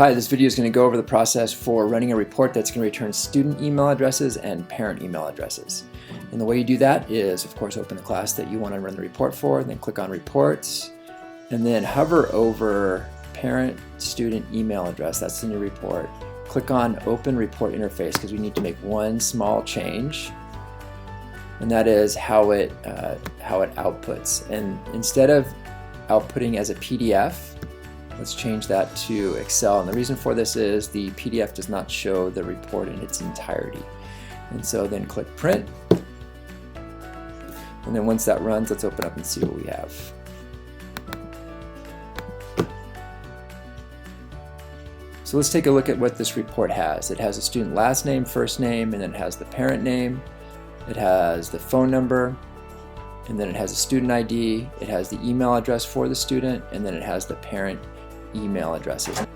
Hi, this video is going to go over the process for running a report that's going to return student email addresses and parent email addresses. And the way you do that is, of course, open the class that you want to run the report for, then click on Reports, and then hover over Parent Student Email Address, that's in your report. Click on Open Report Interface because we need to make one small change, and that is how it outputs. And instead of outputting as a PDF, let's change that to Excel. And the reason for this is the PDF does not show the report in its entirety. And so then click Print. And then once that runs, let's open up and see what we have. So let's take a look at what this report has. It has a student last name, first name, and then it has the parent name. It has the phone number, and then it has a student ID. It has the email address for the student, and then it has the parent email addresses.